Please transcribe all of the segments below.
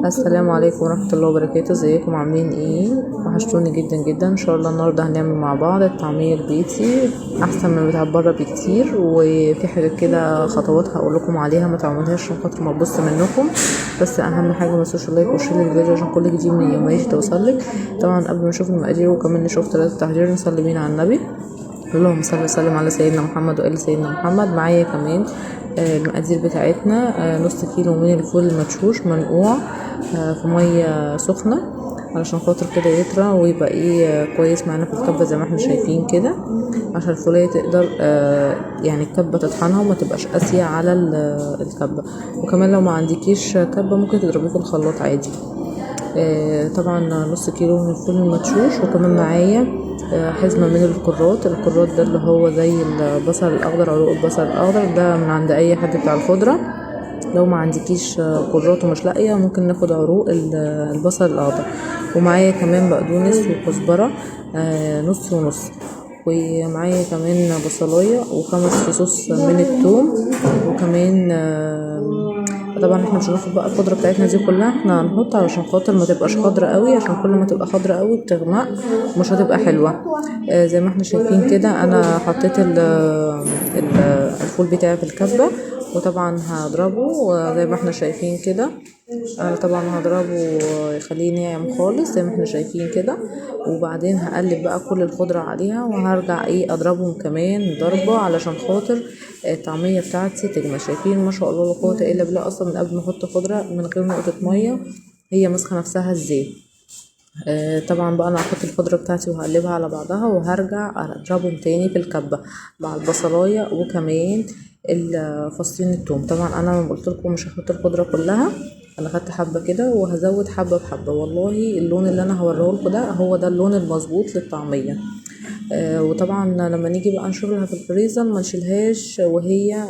السلام عليكم ورحمة الله وبركاته. ازيكم عاملين ايه؟ وحشتوني جدا جدا. ان شاء الله النهارده هنعمل مع بعض الطعمية البيتي احسن من بتاع بره بكتير، وفي حاجات كده خطوات هقول لكم عليها ما تعملوهاش عشان خاطر ما تبص منكم. بس اهم حاجه ما تنسوش اللايك وشير الفيديو عشان كل جديد من يوميش توصلك. طبعا قبل ما نشوف المقادير وكمان نشوف طريقه التحضير نصلي بينا على النبي. اللهم صل وسلم على سيدنا محمد وآل سيدنا محمد. معايا كمان المقادير بتاعتنا نص كيلو من الفول المدشوش منقوع في ميه سخنه علشان خاطر كده يطرى ويبقى كويس معانا في الكبه زي ما احنا شايفين كده، عشان الفولية تقدر يعني الكبه تطحنها وما تبقاش قاسيه على الكبه. وكمان لو ما عندكيش كبه ممكن تضربيه في الخلاط عادي. طبعا نص كيلو من الفول المدشوش، وكمان معايا حزمة من الكرات ده اللي هو زي البصل الاخضر، عروق البصل الاخضر ده من عند اي حد بتاع الخضرة. لو ما عندكيش كرات ومش لاقيه ممكن ناخد عروق البصل الاخضر. ومعايا كمان بقدونس وكزبرة نص ونص. ومعايا كمان بصلايه وخمس فصوص من الثوم. وكمان طبعا احنا مش هناخد بقى الخضره بتاعتنا دي كلها، احنا هنحط علشان خاطر ما تبقاش خضره قوي، عشان كل ما تبقى خضره قوي بتغمق ومش هتبقى حلوه. زي ما احنا شايفين كده انا حطيت الفول بتاعي في الكبه، وطبعا هضربه زي ما احنا شايفين كده. طبعا هضربه يخليه ناعم خالص زي ما احنا شايفين كده، وبعدين هقلب بقى كل الخضرة عليها وهرجع اضربهم كمان ضربة علشان خاطر الطعمية بتاعتي تجمع. شايفين ما شاء الله لا قوة الا بالله، اصلا من قبل ما احط خضرة من غير نقطة مية هي ماسكة نفسها ازاي. طبعا بقى انا هحط الخضرة بتاعتي وهقلبها على بعضها وهرجع اضربهم تاني في الكبة مع البصلاية وكمان فصين الثوم. طبعا انا ما قلت لكم مش هحط الخضرة كلها، انا خدت حبة كده وهزود حبة بحبة. والله اللون اللي انا هوريه لكم ده هو ده اللون المظبوط للطعمية. وطبعا لما نيجي بقى نشيلها في الفريزر ما نشيلهاش وهي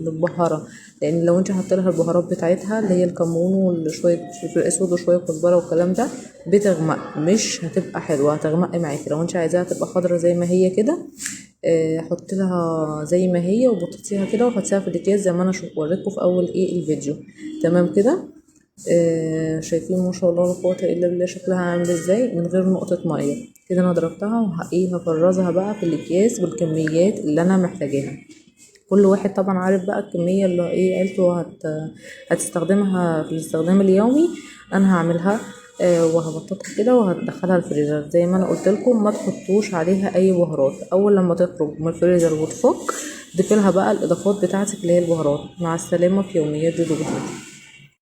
متبهره، لان لو انت حاطه لها البهارات بتاعتها اللي هي الكمون وشويه فلفل اسود وشويه كزبره والكلام ده بتغمق، مش هتبقى حلوه، هتغمق معاكي. لو انت عايزاها تبقى خضره زي ما هي كده حط لها زي ما هي وبططيها كده وحطيها في الاكياس زي ما انا وريتكم في اول الفيديو. تمام كده. شايفين ما شاء الله لا قوه الا بالله شكلها عامل ازاي من غير نقطه ميه كده. انا ضربتها هفرزها بقى في الاكياس بالكميات اللي انا محتاجاها. كل واحد طبعا عارف بقى الكميه اللي عيلته هتستخدمها في الاستخدام اليومي. انا هعملها وهبططها كده وهدخلها الفريزر زي ما انا قلت لكم. ما تحطوش عليها اي بهارات، اول لما تخرج من الفريزر وتفك ضيفي لها بقى الاضافات بتاعتك اللي هي البهارات. مع السلامه في يوميات جديده.